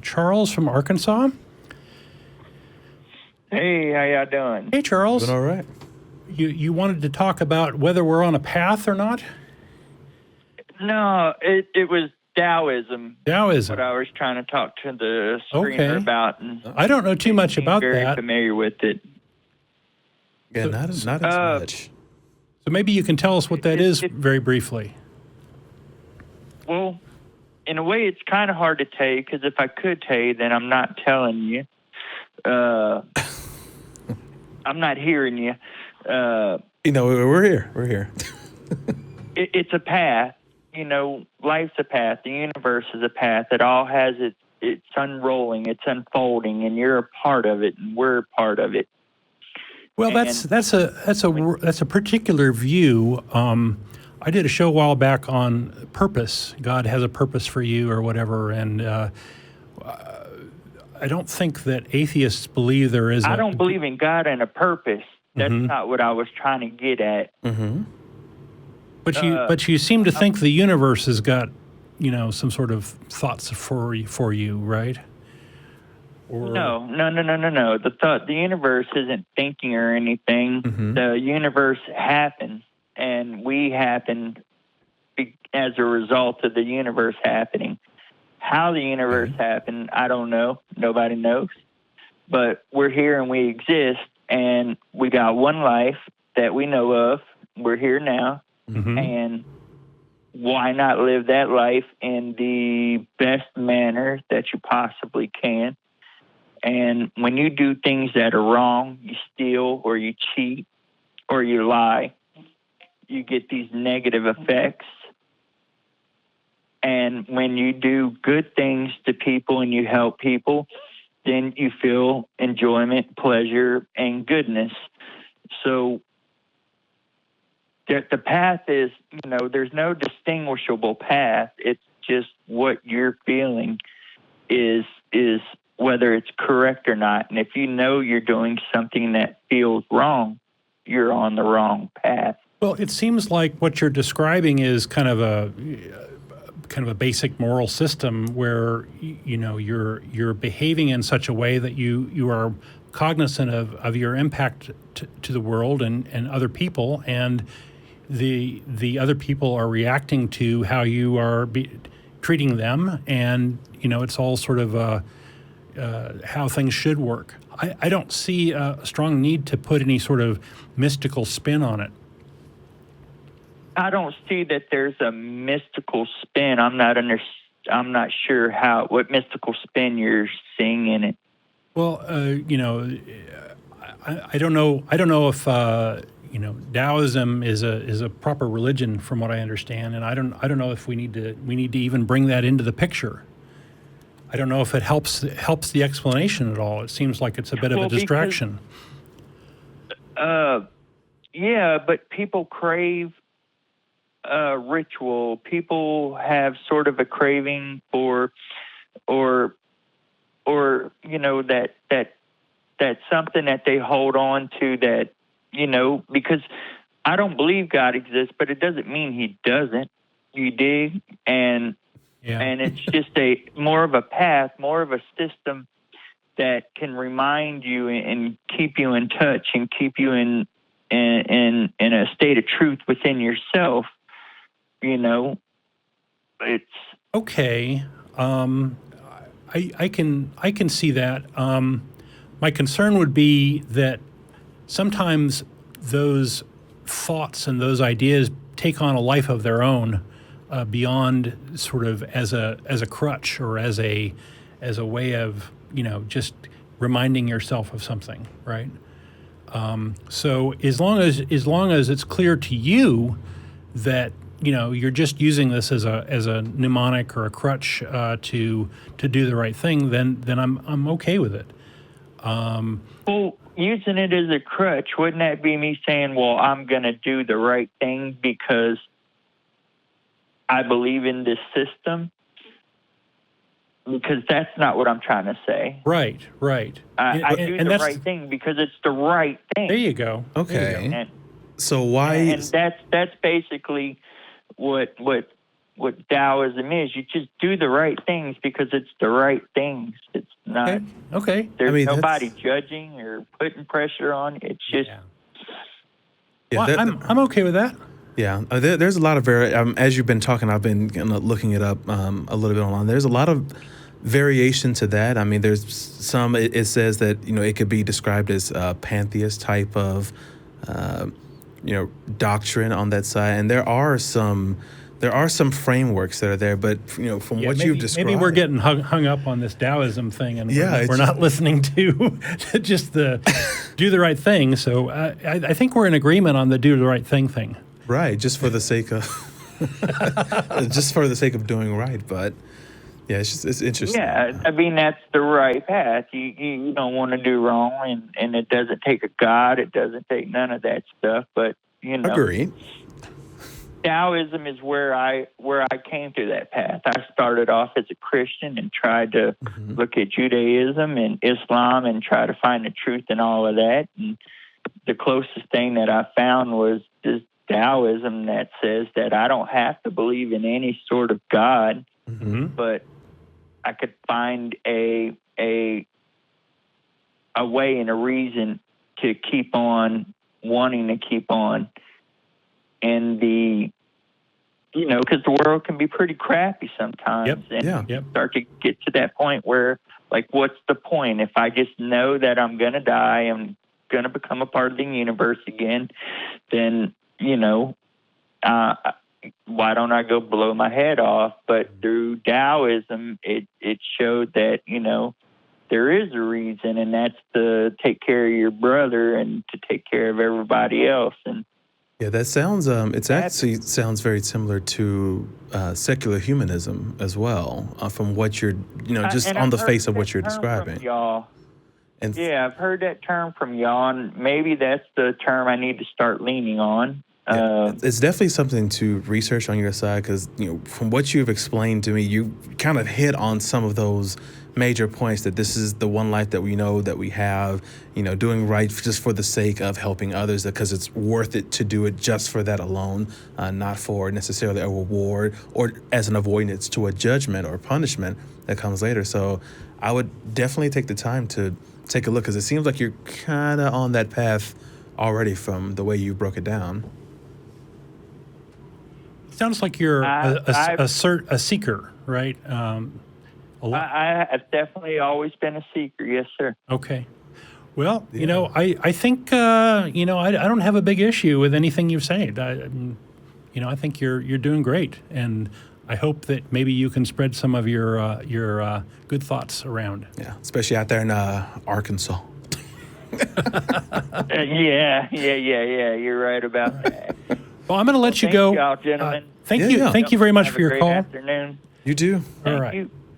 Charles from Arkansas. Hey, how y'all doing? Hey, Charles. Doing all right. You wanted to talk about whether we're on a path or not? No, it was Taoism. Taoism. What I was trying to talk to the screener about. And I don't know too much about very that. familiar with it. Yeah, not as much. So maybe you can tell us what that is very briefly. Well, in a way, it's kind of hard to tell you, because if I could tell you, then I'm not telling you. I'm not hearing you. We're here. We're here. It's a path. Life's a path. The universe is a path. It all has it's unrolling, it's unfolding, and you're a part of it, and we're a part of it. Well, that's a particular view. I did a show a while back on purpose. God has a purpose for you, or whatever, and I don't think that atheists believe there is. I don't believe in God and a purpose. That's not what I was trying to get at. Mm-hmm. But you seem to think the universe has got, some sort of thoughts for you, right? Or... No. The universe isn't thinking or anything. Mm-hmm. The universe happened, and we happened as a result of the universe happening. How the universe happened, I don't know. Nobody knows. But we're here and we exist, and we got one life that we know of. We're here now. Mm-hmm. And why not live that life in the best manner that you possibly can? And when you do things that are wrong, you steal or you cheat or you lie, you get these negative effects. And when you do good things to people and you help people, then you feel enjoyment, pleasure, and goodness. So the path is, there's no distinguishable path. It's just what you're feeling is whether it's correct or not. And if you know you're doing something that feels wrong, you're on the wrong path. Well, it seems like what you're describing is kind of a basic moral system where you're behaving in such a way that you are cognizant of your impact to the world and other people, and the other people are reacting to how you are treating them, and it's all sort of how things should work. I don't see a strong need to put any sort of mystical spin on it. I don't see that there's a mystical spin. I'm not sure what mystical spin you're seeing in it. Well, I don't know. I don't know if Taoism is a proper religion, from what I understand, and I don't know if we need to even bring that into the picture. I don't know if it helps the explanation at all. It seems like it's a bit of a distraction. Yeah, but people crave ritual. People have sort of a craving for, or that's something that they hold on to, that because I don't believe God exists, but it doesn't mean He doesn't. You dig? And it's just more of a path, more of a system that can remind you and keep you in touch and keep you in a state of truth within yourself. It's okay. I can see that. My concern would be that sometimes those thoughts and those ideas take on a life of their own, beyond sort of as a crutch or as a way of just reminding yourself of something, right? So as long as it's clear to you that you're just using this as a mnemonic or a crutch to do the right thing, then I'm okay with it. Well, using it as a crutch, wouldn't that be me saying, well, I'm going to do the right thing because I believe in this system? Because that's not what I'm trying to say. Right. I do the right thing because it's the right thing. There you go. Okay. And so why? And that's basically what what Taoism is. You just do the right things because it's the right things. It's not. Okay. There's nobody judging or putting pressure on. It's just. I'm okay with that. Yeah, there's a lot of as you've been talking, I've been looking it up a little bit online. There's a lot of variation to that. I mean, there's some. It says that it could be described as a pantheist type of doctrine on that side, and there are some frameworks that are there. But from what you've described, maybe we're getting hung up on this Taoism thing, and we're not listening to just the do the right thing. So I think we're in agreement on the do the right thing. Right, just for the sake of doing right, but yeah, it's interesting. Yeah, I mean that's the right path. You don't want to do wrong, and it doesn't take a God, it doesn't take none of that stuff. But agreed. Taoism is where I came to that path. I started off as a Christian and tried to look at Judaism and Islam and try to find the truth in all of that. And the closest thing that I found was this Taoism that says that I don't have to believe in any sort of God, but I could find a way and a reason to keep on wanting to keep on. And because the world can be pretty crappy sometimes, start to get to that point where, like, what's the point if I just know that I'm gonna die, I'm gonna become a part of the universe again? Then why don't I go blow my head off? But through Taoism, it showed that, there is a reason, and that's to take care of your brother and to take care of everybody else. And yeah, that sounds, actually sounds very similar to secular humanism as well, from what you're, just on the face of what you're describing. Y'all. And I've heard that term from y'all, and maybe that's the term I need to start leaning on. It's definitely something to research on your side because, from what you've explained to me, you kind of hit on some of those major points that this is the one life that we know that we have, doing right just for the sake of helping others because it's worth it to do it just for that alone, not for necessarily a reward or as an avoidance to a judgment or punishment that comes later. So I would definitely take the time to take a look because it seems like you're kind of on that path already from the way you broke it down. Sounds like you're a seeker, right? I have definitely always been a seeker, yes, sir. Okay. Well, I think, I don't have a big issue with anything you've said. I think you're doing great, and I hope that maybe you can spread some of your good thoughts around. Yeah, especially out there in Arkansas. Yeah. You're right about that. Well, I'm going to let you go. Thank y'all, gentlemen. Thank you very much for your call. Afternoon. You too. All right. Thank you.